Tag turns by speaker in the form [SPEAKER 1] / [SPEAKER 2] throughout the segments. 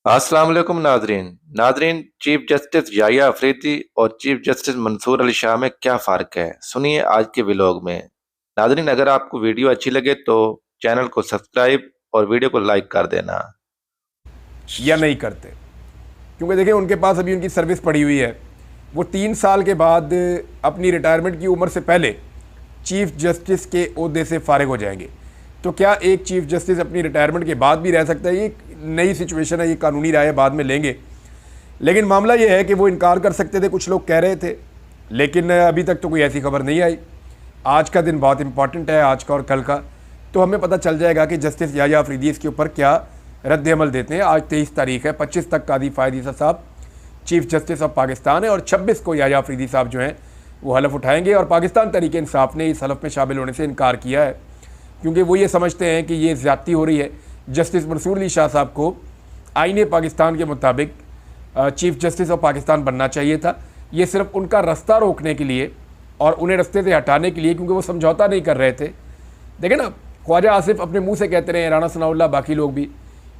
[SPEAKER 1] अस्सलाम वालेकुम नादरीन। नादरीन, चीफ जस्टिस याहिया अफरीदी और चीफ जस्टिस मंसूर अली शाह में क्या फ़र्क है, सुनिए आज के व्लॉग में। नादरीन, अगर आपको वीडियो अच्छी लगे तो चैनल को सब्सक्राइब और वीडियो को लाइक कर देना।
[SPEAKER 2] या नहीं करते, क्योंकि देखिए उनके पास अभी उनकी सर्विस पड़ी हुई है। वो 3 साल के बाद अपनी रिटायरमेंट की उम्र से पहले चीफ जस्टिस के ओहदे से फारिग हो जाएंगे। तो क्या एक चीफ जस्टिस अपनी रिटायरमेंट के बाद भी रह सकता है? ये एक नई सिचुएशन है, ये कानूनी राय बाद में लेंगे। लेकिन मामला ये है कि वो इनकार कर सकते थे, कुछ लोग कह रहे थे, लेकिन अभी तक तो कोई ऐसी खबर नहीं आई। आज का दिन बहुत इंपॉर्टेंट है, आज का और कल का, तो हमें पता चल जाएगा कि जस्टिस याहिया अफरीदी इसके ऊपर क्या रद्द अमल देते हैं। आज 23 तारीख है, 25 तक कादी फ़ायद ईसा साहब चीफ जस्टिस ऑफ पाकिस्तान है और 26 को याहिया अफरीदी साहब जो हैं वो हलफ उठाएंगे। और पाकिस्तान तहरीक इंसाफ ने इस हलफ में शामिल होने से इनकार किया है, क्योंकि वो ये समझते हैं कि ये ज़्यादती हो रही है। जस्टिस मंसूर अली शाह साहब को आईने पाकिस्तान के मुताबिक चीफ जस्टिस ऑफ पाकिस्तान बनना चाहिए था। ये सिर्फ उनका रास्ता रोकने के लिए और उन्हें रास्ते से हटाने के लिए, क्योंकि वो समझौता नहीं कर रहे थे। देखें ना, ख्वाजा आसिफ अपने मुंह से कहते रहे, राना सनाउल्लाह, बाकी लोग भी,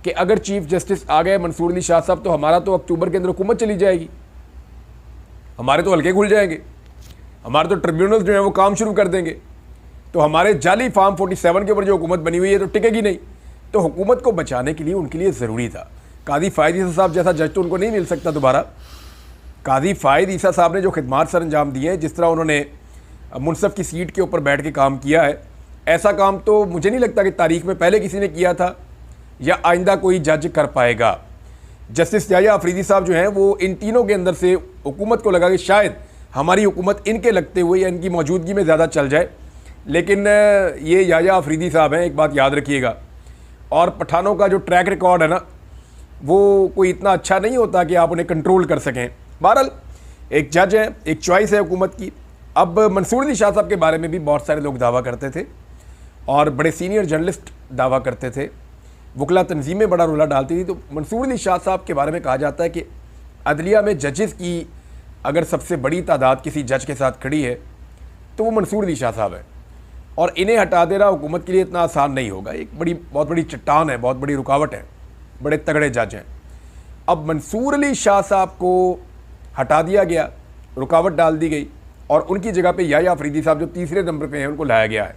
[SPEAKER 2] कि अगर चीफ जस्टिस आ गए मंसूर अली शाह साहब तो हमारा तो अक्टूबर के अंदर हुकूमत चली जाएगी, हमारे तो हल्के खुल जाएंगे, हमारे तो ट्रिब्यूनल जो है वो काम शुरू कर देंगे, तो हमारे जाली फार्म 47 के ऊपर जो हुकूमत बनी हुई है तो टिकेगी नहीं। तो हुकूमत को बचाने के लिए उनके लिए ज़रूरी था। कादी फ़ायद ईसा साहब जैसा जज तो उनको नहीं मिल सकता दोबारा। कादी फ़ायद ईसा साहब ने जो खिदमात सर अंजाम दिए हैं, जिस तरह उन्होंने मुनसफ़ की सीट के ऊपर बैठ के काम किया है, ऐसा काम तो मुझे नहीं लगता कि तारीख में पहले किसी ने किया था या आइंदा कोई जज कर पाएगा। जस्टिस याहिया अफरीदी साहब जो हैं वो इन तीनों के अंदर से हुकूमत को लगा कि शायद हमारी हुकूमत इनके लगते हुए या इनकी मौजूदगी में ज़्यादा चल जाए। लेकिन ये याहिया अफरीदी साहब हैं, एक बात याद रखिएगा। और पठानों का जो ट्रैक रिकॉर्ड है ना, वो कोई इतना अच्छा नहीं होता कि आप उन्हें कंट्रोल कर सकें। बहरहाल एक जज है, एक चॉइस है हुकूमत की। अब मंसूर अली शाह साहब के बारे में भी बहुत सारे लोग दावा करते थे और बड़े सीनियर जर्नलिस्ट दावा करते थे, वकला तंजीमें बड़ा रोला डालती थी। तो मंसूर अली शाह साहब के बारे में कहा जाता है कि अदलिया में जजेस की अगर सबसे बड़ी तादाद किसी जज के साथ खड़ी है तो वो मंसूर अली शाह साहब है, और इन्हें हटा देना हुकूमत के लिए इतना आसान नहीं होगा। एक बहुत बड़ी चट्टान है, बहुत बड़ी रुकावट है, बड़े तगड़े जज हैं। अब मंसूर अली शाह साहब को हटा दिया गया, रुकावट डाल दी गई, और उनकी जगह पे याहिया अफरीदी साहब जो तीसरे नंबर पे हैं उनको लाया गया है।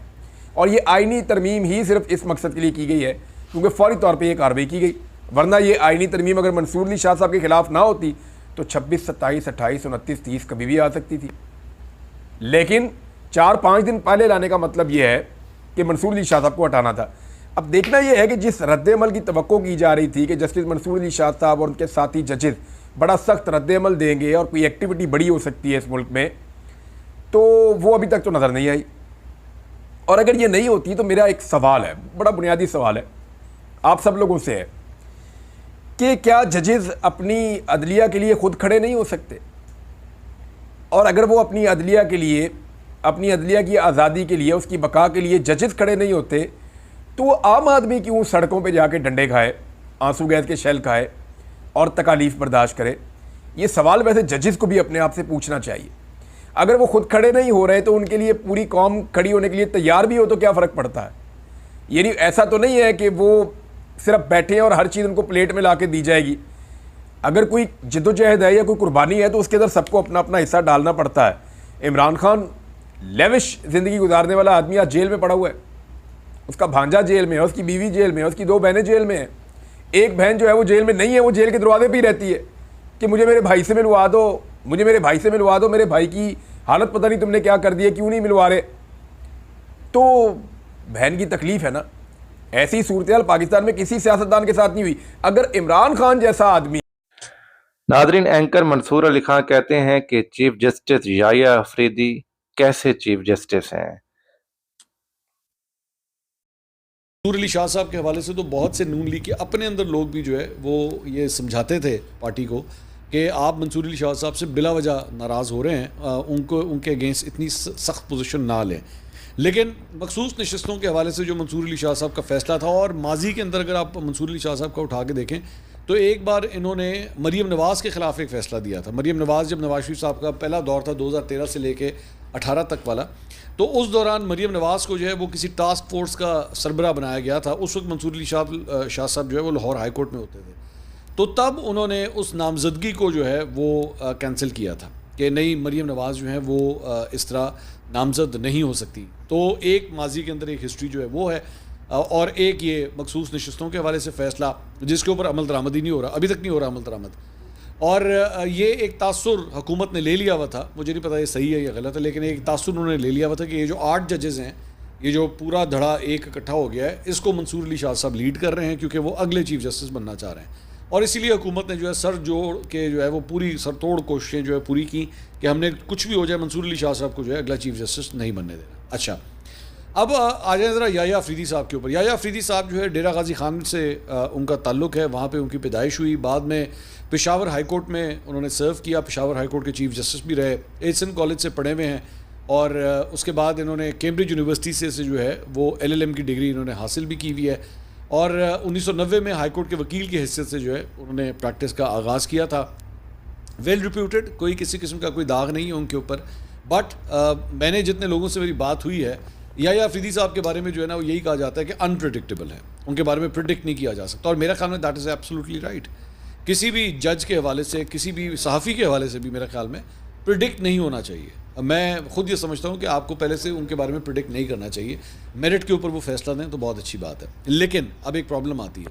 [SPEAKER 2] और ये आइनी तरमीम ही सिर्फ इस मकसद के लिए की गई है क्योंकि फौरी तौर पे ये कार्रवाई की गई। वरना ये आइनी तरमीम अगर मंसूर अली शाह साहब के खिलाफ ना होती तो 26, 27, 28, 29, 30 कभी भी आ सकती थी। लेकिन 4-5 दिन पहले लाने का मतलब ये है कि मंसूर अली शाह साहब को हटाना था। अब देखना यह है कि जिस रद्द-ए-अमल की तवक्को की जा रही थी कि जस्टिस मंसूर अली शाह साहब और उनके साथी जजेस बड़ा सख्त रद्द-ए-अमल देंगे और कोई एक्टिविटी बड़ी हो सकती है इस मुल्क में, तो वो अभी तक तो नज़र नहीं आई। और अगर ये नहीं होती तो मेरा एक सवाल है, बड़ा बुनियादी सवाल है आप सब लोगों से, है कि क्या जजेस अपनी अदलिया के लिए खुद खड़े नहीं हो सकते? और अगर वो अपनी अदलिया के लिए, अपनी अदलिया की आज़ादी के लिए, उसकी बका के लिए जजेस खड़े नहीं होते, तो वो आम आदमी क्यों सड़कों पे जाके डंडे खाए, आंसू गैस के शेल खाए और तकालीफ बर्दाश्त करे? ये सवाल वैसे जजेस को भी अपने आप से पूछना चाहिए। अगर वो खुद खड़े नहीं हो रहे तो उनके लिए पूरी कौम खड़ी होने के लिए तैयार भी हो तो क्या फ़र्क पड़ता है? यानी ऐसा तो नहीं है कि वो सिर्फ बैठे हैं और हर चीज़ उनको प्लेट में ला के दी जाएगी। अगर कोई जिद्दोजहद है या कोई कुर्बानी है तो उसके अंदर सबको अपना अपना हिस्सा डालना पड़ता है। इमरान खान लेविश ज़िंदगी गुजारने वाला आदमी आज जेल में पड़ा हुआ है, उसका भांजा जेल में है, उसकी बीवी जेल में है, उसकी 2 बहनें जेल में हैं। एक बहन जो है वो जेल में नहीं है, वो जेल के दरवाजे पर ही रहती है कि मुझे मेरे भाई से मिलवा दो, मुझे मेरे भाई से मिलवा दो, मेरे भाई की हालत पता नहीं तुमने क्या कर दी है, क्यों नहीं मिलवा रहे। तो बहन की तकलीफ है ना। ऐसी सूरत हाल पाकिस्तान में किसी सियासतदान के साथ नहीं हुई। अगर इमरान खान जैसा आदमी।
[SPEAKER 1] नादरीन, एंकर मंसूर अली खान कहते हैं कि चीफ जस्टिस याहिया अफरीदी कैसे चीफ जस्टिस हैं।
[SPEAKER 3] मंसूर अली शाह साहब के हवाले से तो बहुत से नून लीग के अपने अंदर लोग भी जो है वो ये समझाते थे पार्टी को कि आप मंसूर अली शाह साहब से बिला वजह नाराज़ हो रहे हैं, उनको उनके अगेंस्ट इतनी सख्त पोजीशन ना लें। लेकिन मखसूस नशस्तों के हवाले से जो मंसूर अली शाह साहब का फ़ैसला था, और माजी के अंदर अगर आप मंसूर अली शाह साहब का उठा के देखें तो एक बार इन्होंने मरीम नवाज़ के ख़िलाफ़ एक फ़ैसला दिया था। मरीम नवाज़ जब नवाज शरीफ साहब का पहला दौर था 2013 से लेके 18 तक वाला, तो उस दौरान मरीम नवाज़ को जो है वो किसी टास्क फोर्स का सरबराह बनाया गया था। उस वक्त मंसूर अली शाह साहब जो है वो लाहौर हाई कोर्ट में होते थे। तो तब उन्होंने उस नामजदगी को जो है वो कैंसिल किया था कि नहीं, मरीम नवाज़ जो है वो इस तरह नामजद नहीं हो सकती। तो एक माजी के अंदर एक हिस्ट्री जो है वो है, और एक ये मखसूस नशिस्तों के हवाले से फ़ैसला जिसके ऊपर अमल दरामद ही नहीं हो रहा, अभी तक नहीं हो रहा अमल दरामद। और ये एक तासुर हुकूमत ने ले लिया हुआ था, मुझे नहीं पता ये सही है या गलत है, लेकिन एक तासुर उन्होंने ले लिया हुआ था कि ये जो 8 जजेज़ हैं, ये जो पूरा धड़ा एक इकट्ठा हो गया है, इसको मंसूर अली शाह साहब लीड कर रहे हैं क्योंकि वो अगले चीफ जस्टिस बनना चाह रहे हैं। और इसीलिए हुकूमत ने जो है सर जोड़ के जो है वो पूरी सरतोड़ कोशिशें जो है पूरी की कि हमने कुछ भी हो जाए मंसूर अली शाह साहब को जो है अगला चीफ जस्टिस नहीं बनने देना। अच्छा, अब आ जाए ज़रा याह्या अफरीदी साहब के ऊपर। याह्या अफरीदी साहब जो है डेरा गाजी खान से उनका ताल्लुक़ है, वहाँ पे उनकी पैदाइश हुई। बाद में पेशावर हाई कोर्ट में उन्होंने सर्व किया, पेशावर हाई कोर्ट के चीफ जस्टिस भी रहे, एचएन कॉलेज से पढ़े हुए हैं। और उसके बाद इन्होंने कैम्ब्रिज यूनिवर्सिटी से जो है वो LLM की डिग्री इन्होंने हासिल भी की हुई है। और 1990 में हाई कोर्ट के वकील की हैसियत से जो है उन्होंने प्रैक्टिस का आगाज़ किया था। वेल रिप्यूटेड, कोई किसी किस्म का कोई दाग नहीं है उनके ऊपर। बट मैंने जितने लोगों से मेरी बात हुई है, याह्या अफरीदी साहब के बारे में जो है ना वो यही कहा जाता है कि अनप्रेडिक्टेबल है, उनके बारे में प्रिडिक्ट नहीं किया जा सकता। और मेरा ख्याल में दैट इज़ एब्सोल्युटली राइट। किसी भी जज के हवाले से, किसी भी सहाफ़ी के हवाले से भी मेरा ख्याल में प्रिडिक्ट नहीं होना चाहिए। मैं ख़ुद ये समझता हूँ कि आपको पहले से उनके बारे में प्रिडिक्ट नहीं करना चाहिए। मेरिट के ऊपर वो फैसला दें तो बहुत अच्छी बात है। लेकिन अब एक प्रॉब्लम आती है।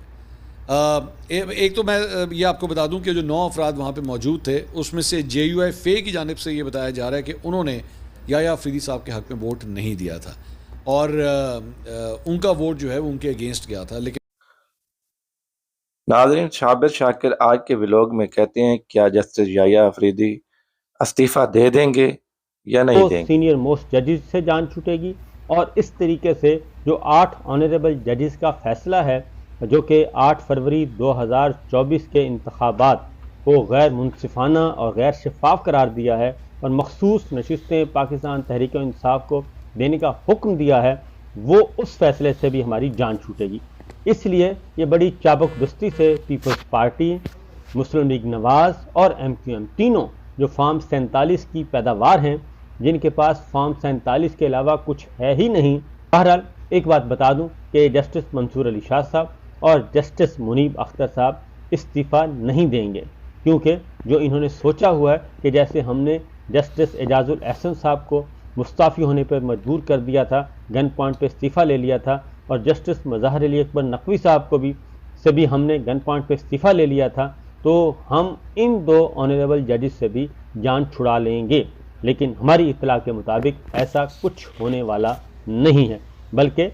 [SPEAKER 3] एक तो मैं ये आपको बता दूं कि जो 9 अफराद वहाँ पे मौजूद थे उसमें से JUI फ़े की जानिब से ये बताया जा रहा है कि उन्होंने याह्या अफरीदी साहब के हक़ में वोट नहीं दिया था और उनका वोट जो है वो उनके अगेंस्ट गया था। लेकिन
[SPEAKER 1] नाज़रीन, शाबिर शाकिर आज के व्लॉग में कहते हैं क्या जस्टिस याह्या अफरीदी इस्तीफ़ा दे देंगे या नहीं
[SPEAKER 4] तो
[SPEAKER 1] देंगे।
[SPEAKER 4] सीनियर मोस्ट जजेस से जान छूटेगी और इस तरीके से जो 8 ऑनरेबल जजेस का फैसला है जो कि 8 फरवरी 2024 के इंतखाबात को गैर मुनसिफाना और गैर शफाफ करार दिया है और मखसूस नशिस्तें पाकिस्तान तहरीक इंसाफ को देने का हुक्म दिया है, वो उस फैसले से भी हमारी जान छूटेगी। इसलिए ये बड़ी चाबुकदस्ती से पीपल्स पार्टी, मुस्लिम लीग नवाज़ और MQM तीनों जो फॉर्म 47 की पैदावार हैं, जिनके पास फॉर्म 47 के अलावा कुछ है ही नहीं। बहरहाल एक बात बता दूं कि जस्टिस मंसूर अली शाह साहब और जस्टिस मुनीब अख्तर साहब इस्तीफ़ा नहीं देंगे, क्योंकि जो इन्होंने सोचा हुआ है कि जैसे हमने जस्टिस एजाजुल एहसन साहब को मुस्ताफ़ी होने पर मजबूर कर दिया था, गन पॉइंट पर इस्तीफ़ा ले लिया था, और जस्टिस मज़हर अली अकबर नकवी साहब को भी हमने गन पॉइंट पर इस्तीफ़ा ले लिया था, तो हम इन 2 ऑनरेबल जजेस से भी जान छुड़ा लेंगे। लेकिन हमारी इत्तला के मुताबिक ऐसा कुछ होने वाला नहीं है, बल्कि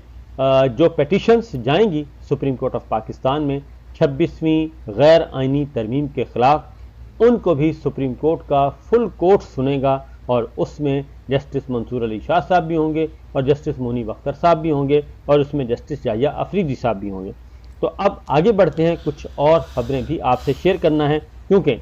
[SPEAKER 4] जो पेटिशंस जाएंगी सुप्रीम कोर्ट ऑफ पाकिस्तान में 26वीं गैर आइनी तरमीम के ख़िलाफ़, उनको भी सुप्रीम कोर्ट का फुल कोर्ट सुनेगा और उसमें जस्टिस मंसूर अली शाह साहब भी होंगे और जस्टिस मुनीब अख्तर साहब भी होंगे और उसमें जस्टिस याह्या अफरीदी साहब भी होंगे। तो अब आगे बढ़ते हैं, कुछ और ख़बरें भी आपसे शेयर करना है, क्योंकि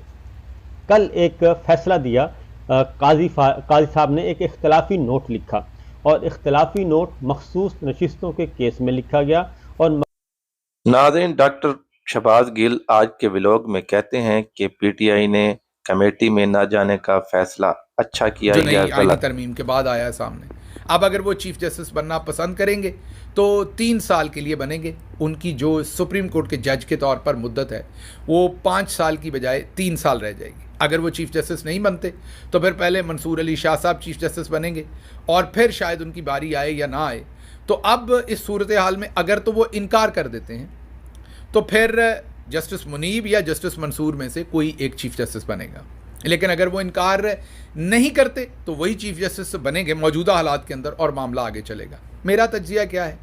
[SPEAKER 4] कल एक फ़ैसला दिया, काजी साहब ने एक इख्तलाफी नोट लिखा और इख्तलाफी नोट मखसूस नशिस्तों के केस में लिखा गया। और
[SPEAKER 1] नाज़रीन, डॉक्टर शहबाज गिल आज के व्लॉग में कहते हैं कि PTI ने कमेटी में न जाने का फैसला अच्छा किया
[SPEAKER 5] जो
[SPEAKER 1] या
[SPEAKER 5] नई आईनी
[SPEAKER 1] गलत।
[SPEAKER 5] तरमीम के बाद आया है सामने। अब अगर वो चीफ जस्टिस बनना पसंद करेंगे तो 3 साल के लिए बनेंगे। उनकी जो सुप्रीम कोर्ट के जज के तौर पर मुद्दत है वो 5 साल की बजाय 3 साल रह जाएगी। अगर वो चीफ जस्टिस नहीं बनते तो फिर पहले मंसूर अली शाह साहब चीफ जस्टिस बनेंगे और फिर शायद उनकी बारी आए या ना आए। तो अब इस सूरत हाल में अगर तो वो इनकार कर देते हैं तो फिर जस्टिस मुनीब या जस्टिस मंसूर में से कोई एक चीफ जस्टिस बनेगा। लेकिन अगर वो इनकार नहीं करते तो वही चीफ जस्टिस बनेंगे मौजूदा हालात के अंदर और मामला आगे चलेगा। मेरा तज्जिया क्या है,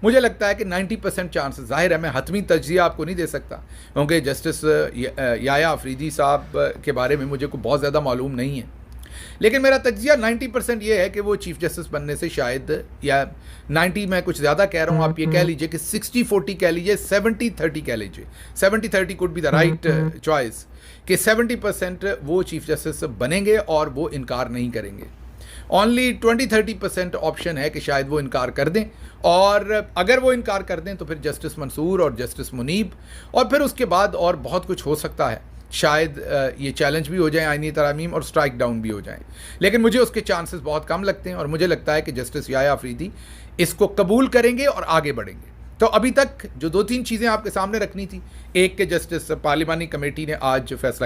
[SPEAKER 5] मुझे लगता है कि 90% चांसेस, जाहिर है मैं हतमी तज्जिया आपको नहीं दे सकता क्योंकि जस्टिस याह्या अफरीदी साहब के बारे में मुझे को बहुत ज़्यादा मालूम नहीं है, लेकिन मेरा तज्जिया 90% ये है कि वो चीफ जस्टिस बनने से शायद, या 90 मैं कुछ ज़्यादा कह रहा हूँ, आप ये कह लीजिए कि 60-40 कह लीजिए, 70-30 कह लीजिए, 70-30 could be the right choice, कि 70% वो चीफ जस्टिस बनेंगे और वो इनकार नहीं करेंगे। ओनली 20-30% ऑप्शन है कि शायद वो इनकार कर दें, और अगर वो इनकार कर दें तो फिर जस्टिस मंसूर और जस्टिस मुनीब, और फिर उसके बाद और बहुत कुछ हो सकता है। शायद ये चैलेंज भी हो जाए आईनी तरामीम और स्ट्राइक डाउन भी हो जाए, लेकिन मुझे उसके चांसेस बहुत कम लगते हैं और मुझे लगता है कि जस्टिस याह्या अफरीदी इसको कबूल करेंगे और आगे बढ़ेंगे। तो अभी तक जो 2-3 चीज़ें आपके सामने रखनी थी, एक के जस्टिस पार्लिमानी कमेटी ने आज फैसला